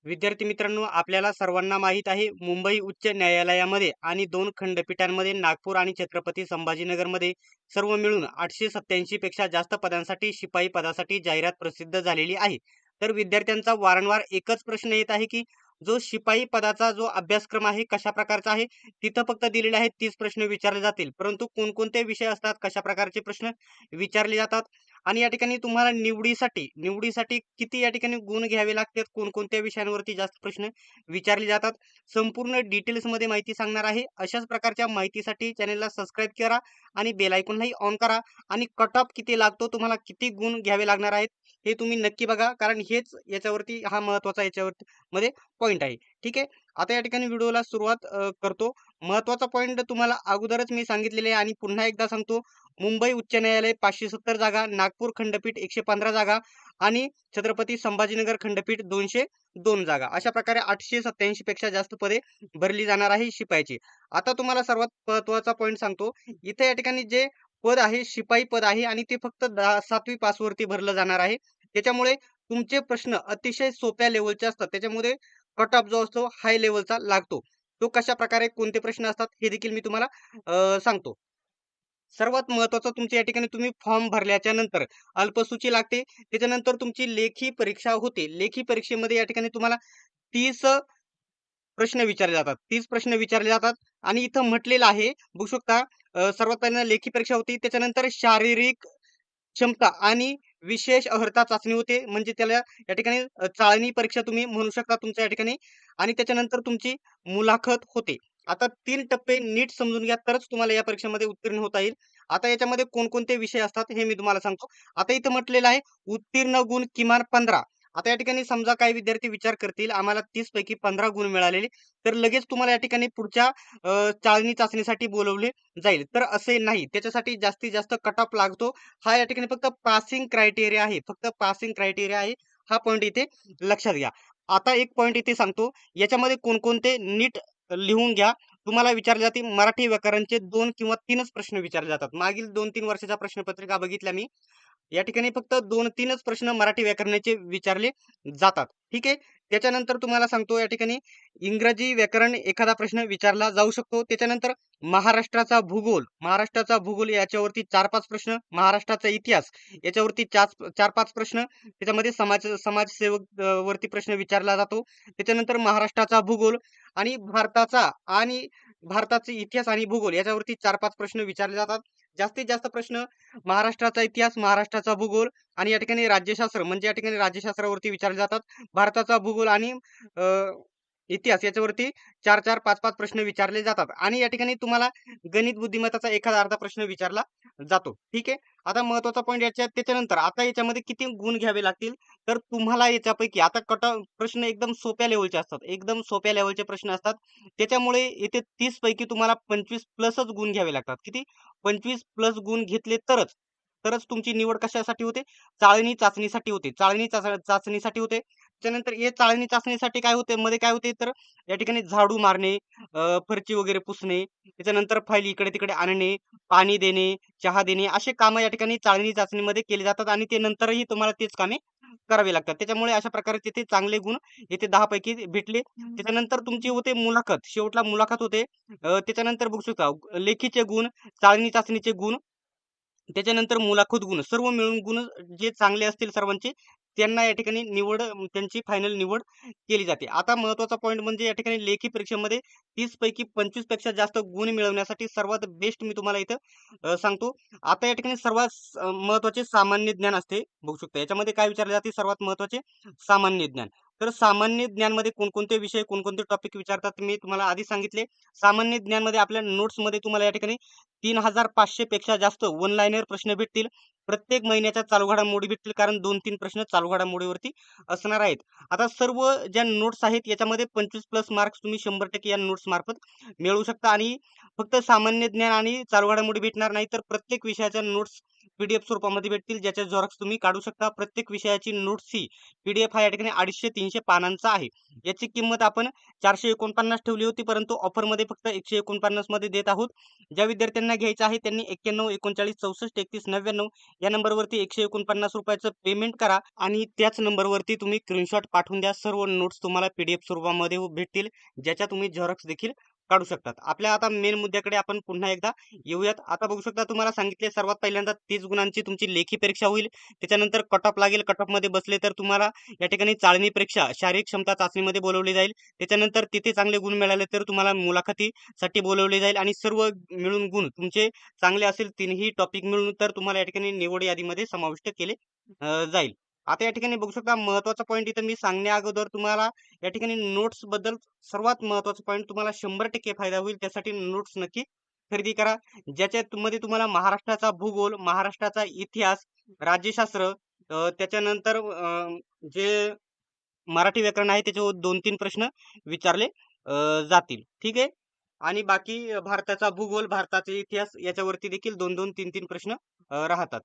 विद्यार्थी मित्रांनो, आपल्याला सर्वांना माहीत आहे मुंबई उच्च न्यायालयामध्ये आणि 2 खंडपीठांमध्ये नागपूर आणि छत्रपती संभाजीनगरमध्ये सर्व मिळून 887 पेक्षा जास्त पदांसाठी शिपाई पदासाठी जाहिरात प्रसिद्ध झालेली आहे. तर विद्यार्थ्यांचा वारंवार एकच प्रश्न येत आहे की जो शिपाई पदाचा जो अभ्यासक्रम आहे कशा प्रकारचा आहे. तिथं फक्त दिलेले आहेत 30 प्रश्न विचारले जातील, परंतु कोणकोणते विषय असतात, कशा प्रकारचे प्रश्न विचारले जातात आणि या ठिकाणी तुम्हाला निवडीसाठी किती या ठिकाणी गुण घ्यावे लागतात, कोणकोणत्या विषयांवरती जास्त प्रश्न विचारले जातात, संपूर्ण डिटेल्समध्ये माहिती सांगणार आहे. अशाच प्रकारच्या माहितीसाठी चॅनलला सबस्क्राईब करा आणि बेल आयकॉनलाही ऑन करा. आणि कट ऑफ किती लागतो, तुम्हाला किती गुण घ्यावे लागणार आहेत, हे तुम्ही नक्की बघा, कारण हेच याच्यावरती हा महत्त्वाचा याच्यावरती मध्ये पॉईंट आहे. ठीक आहे. आता या ठिकाणी व्हिडिओला सुरुवात करतो. महत्त्वाचा पॉईंट तुम्हाला अगोदरच मी सांगितलेले आहे आणि पुन्हा एकदा सांगतो. मुंबई उच्च न्यायालय 570 जागा, नागपूर खंडपीठ 115 जागा आणि छत्रपती संभाजीनगर खंडपीठ 202 जागा. अशा प्रकारे 887 पेक्षा जास्त पदे भरली जाणार आहे शिपायाची. आता तुम्हाला सर्वात महत्त्वाचा पॉईंट सांगतो. इथे या ठिकाणी जे पद आहे शिपाई पद आहे आणि ते फक्त 7वी पासवरती भरलं जाणार आहे. त्याच्यामुळे तुमचे प्रश्न अतिशय सोप्या लेव्हलचे असतात. त्याच्यामध्ये कट ऑफ जो असतो हाय लेव्हलचा लागतो. तो कशा प्रकारे कोणते प्रश्न असतात हे देखील मी तुम्हाला सांगतो. सर्वात महत्त्वाचं तुमच्या या ठिकाणी तुम्ही फॉर्म भरल्याच्या नंतर अल्पसूची लागते. त्याच्यानंतर तुमची लेखी परीक्षा होते. लेखी परीक्षेमध्ये या ठिकाणी तुम्हाला 30 प्रश्न विचारले जातात. 30 प्रश्न विचारले जातात आणि इथं म्हटलेलं आहे, बघू शकता. सर्वात पहिल्यांदा लेखी परीक्षा होती. त्याच्यानंतर शारीरिक क्षमता आणि विशेष अर्हता चाचणी होते. म्हणजे त्याला या ठिकाणी चाळणी परीक्षा तुम्ही म्हणू शकता तुमच्या या ठिकाणी. आणि त्याच्यानंतर तुमची मुलाखत होते. आता 3 टप्पे नीट समजून घ्या, तरच तुम्हाला या परीक्षेमध्ये उत्तीर्ण होता येईल. आता याच्यामध्ये कोणकोणते विषय असतात हे मी तुम्हाला सांगतो. आता इथं म्हटलेलं आहे उत्तीर्ण गुण किमान 15. आता या ठिकाणी समजा काही विद्यार्थी विचार करतील, आम्हाला 30 पैकी 15 गुण मिळालेले, तर लगेच तुम्हाला या ठिकाणी पुढच्या चाळणी चाचणीसाठी बोलावले जाईल. तर असे नाही. त्याच्यासाठी जास्तीत जास्त कट ऑफ लागतो. हा या ठिकाणी फक्त पासिंग क्रायटेरिया आहे. फक्त पासिंग क्रायटेरिया आहे. हा पॉइंट इथे लक्षात घ्या. आता एक पॉइंट इथे सांगतो. याच्यामध्ये कोणकोणते नीट लिहून घ्या. तुम्हाला विचारले जाते मराठी व्याकरणचे 2 किंवा 3च प्रश्न विचारले जातात. मागील 2-3 वर्षाच्या प्रश्नपत्रिका बघितल्या मी. या ठिकाणी फक्त 2-3च प्रश्न मराठी व्याकरणाचे विचारले जातात. ठीक आहे. त्याच्यानंतर तुम्हाला सांगतो या ठिकाणी इंग्रजी व्याकरण एखादा प्रश्न विचारला जाऊ शकतो. त्याच्यानंतर महाराष्ट्राचा भूगोल याच्यावरती 4-5 प्रश्न, महाराष्ट्राचा इतिहास याच्यावरती 4-5 प्रश्न, त्याच्यामध्ये समाजसेवक वरती प्रश्न विचारला जातो. त्याच्यानंतर महाराष्ट्राचा भूगोल आणि भारताचा इतिहास आणि भूगोल याच्यावरती 4-5 प्रश्न विचारले जातात. जास्तीत जास्त प्रश्न महाराष्ट्राचा इतिहास, महाराष्ट्राचा भूगोल आणि या ठिकाणी राज्यशास्त्र, म्हणजे या ठिकाणी राज्यशास्त्रावरती विचारले जातात. भारताचा भूगोल आणि अ, इतिहास याच्यावरती 4-4, 5-5 प्रश्न विचारले जातात आणि या ठिकाणी तुम्हाला गणित बुद्धिमत्ताचा एखादा अर्धा प्रश्न विचारला जातो. ठीक आहे. आता महत्त्वाचा पॉइंट त्याच्यानंतर आता याच्यामध्ये किती गुण घ्यावे लागतील, तर तुम्हाला याच्यापैकी आता प्रश्न एकदम सोप्या लेव्हलचे असतात. एकदम सोप्या लेव्हलचे प्रश्न असतात. त्याच्यामुळे येथे 30 पैकी तुम्हाला 25 प्लसच गुण घ्यावे लागतात. किती? 25 प्लस गुण घेतले तरच तुमची निवड कशासाठी होते? चाळणी चाचणीसाठी होते. चाचणीसाठी होते. त्याच्यानंतर हे चाळणी चाचणीसाठी काय होते, मध्ये काय होते, तर या ठिकाणी झाडू मारणे, फरची वगैरे पुसणे, त्याच्यानंतर फाईल इकडे-तिकडे आणणे, पाणी देणे, चहा देणे, असे कामं या ठिकाणी चाळणी चाचणीमध्ये केले जातात आणि ते नंतरही तुम्हाला तेच कामे करावी लागतात. त्याच्यामुळे अशा प्रकारे तिथे चांगले गुण येथे 10 पैकी भेटले. त्याच्यानंतर तुमची होते मुलाखत. शेवटला मुलाखत होते. त्याच्यानंतर बघू शकता लेखीचे गुण, चाळणी चाचणीचे गुण, त्याच्यानंतर मुलाखत गुण सर्व मिळून गुण जे चांगले असतील सर्वांचे, त्यांना या ठिकाणी त्यांची फायनल निवड केली जाते. आता महत्त्वाचा पॉइंट म्हणजे या ठिकाणी लेखी परीक्षेमध्ये 30 पैकी 25 पेक्षा जास्त गुण मिळवण्यासाठी सर्वात बेस्ट मी तुम्हाला इथं सांगतो. आता या ठिकाणी सर्वात महत्त्वाचे सामान्य ज्ञान असते. बघू शकता याच्यामध्ये काय विचारले जाते, सर्वात महत्त्वाचे सामान्य ज्ञान. तर सामान्य ज्ञानमध्ये कोणकोणते विषय, कोणकोणते टॉपिक विचारतात मी तुम्हाला आधी सांगितले. सामान्य ज्ञानमध्ये आपल्या नोट्समध्ये तुम्हाला या ठिकाणी 3500 पेक्षा जास्त वन लाईनर प्रश्न भेटतील. प्रत्येक महिन्याच्या चालू घडामोडी भेटतील, कारण 2-3 प्रश्न चालू घडामोडीवरती असणार आहेत. आता सर्व ज्या नोट्स आहेत याच्यामध्ये 25 प्लस मार्क्स तुम्ही 100% या नोट्स मार्फत मिळवू शकता आणि फक्त सामान्य ज्ञान आणि चालू घडामोडी भेटणार नाही, तर प्रत्येक विषयाच्या नोट्स PDF स्वरूपामध्ये भेटतील, ज्याच्या झेरॉक्स तुम्ही काढू शकता. प्रत्येक विषयाची नोट्स ही PDF हा या ठिकाणी 250-300 पानांचा आहे. याची किंमत आपण 449 ठेवली होती, परंतु ऑफरमध्ये फक्त 149 मध्ये देत आहोत. ज्या विद्यार्थ्यांना घ्यायचं आहे त्यांनी 91 39 64 31 99 या नंबरवरती 149 रुपयाचं पेमेंट करा आणि त्याच नंबरवरती तुम्ही स्क्रीनशॉट पाठवून द्या. सर्व नोट्स तुम्हाला PDF स्वरूपामध्ये भेटतील, ज्याच्या तुम्ही झेरॉक्स देखील काढू शकतात. आपल्या आता मेन मुद्द्याकडे आपण पुन्हा एकदा येऊयात. आता बघू शकता, तुम्हाला सांगितले सर्वात पहिल्यांदा 30 गुणांची तुमची लेखी परीक्षा होईल. त्याच्यानंतर कट ऑफ लागेल. कट ऑफ मध्ये बसले तर तुम्हाला या ठिकाणी चाळणी परीक्षा शारीरिक क्षमता चाचणीमध्ये बोलवली जाईल. त्याच्यानंतर तिथे चांगले गुण मिळाले तर तुम्हाला मुलाखतीसाठी बोलवले जाईल आणि सर्व मिळून गुण तुमचे चांगले असेल, तिन्ही टॉपिक मिळून, तर तुम्हाला या ठिकाणी निवड यादीमध्ये समाविष्ट केले जाईल. आता या ठिकाणी बघू शकता, महत्त्वाचा पॉईंट इथं मी सांगण्या अगोदर तुम्हाला या ठिकाणी नोट्स बद्दल सर्वात महत्त्वाचा पॉईंट, तुम्हाला 100% फायदा होईल. त्यासाठी नोट्स नक्की खरेदी करा, ज्याच्यात मध्ये तुम्हाला महाराष्ट्राचा भूगोल, महाराष्ट्राचा इतिहास, राज्यशास्त्र, त्याच्यानंतर जे मराठी व्याकरण आहे त्याच्यावर 2-3 प्रश्न विचारले जातील. ठीक आहे. आणि बाकी भारताचा भूगोल, भारताचा इतिहास याच्यावरती देखील 2-2, 3-3 प्रश्न राहतात.